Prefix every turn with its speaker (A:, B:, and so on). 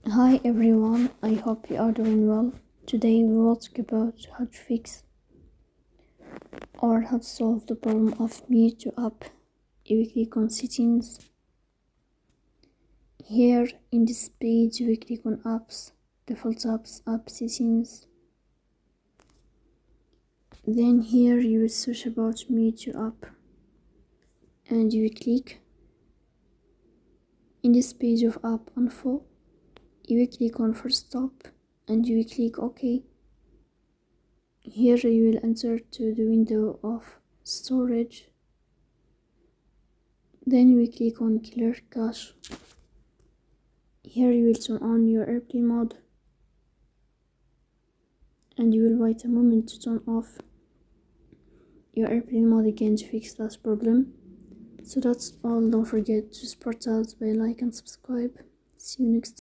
A: Hi everyone, I hope you are doing well. Today we will talk about how to fix or how to solve the problem of Meitu app. If we click on settings, here in this page we click on apps, default apps, app settings. Then here you will search about Meitu app and you will click. In this page of app info, you will click on first stop and you will click OK. Here you will enter to the window of storage. Then we click on clear cache. Here you will turn on your airplane mode and you will wait a moment to turn off your airplane mode again to fix that problem. So that's all. Don't forget to support us by like and subscribe. See you next time.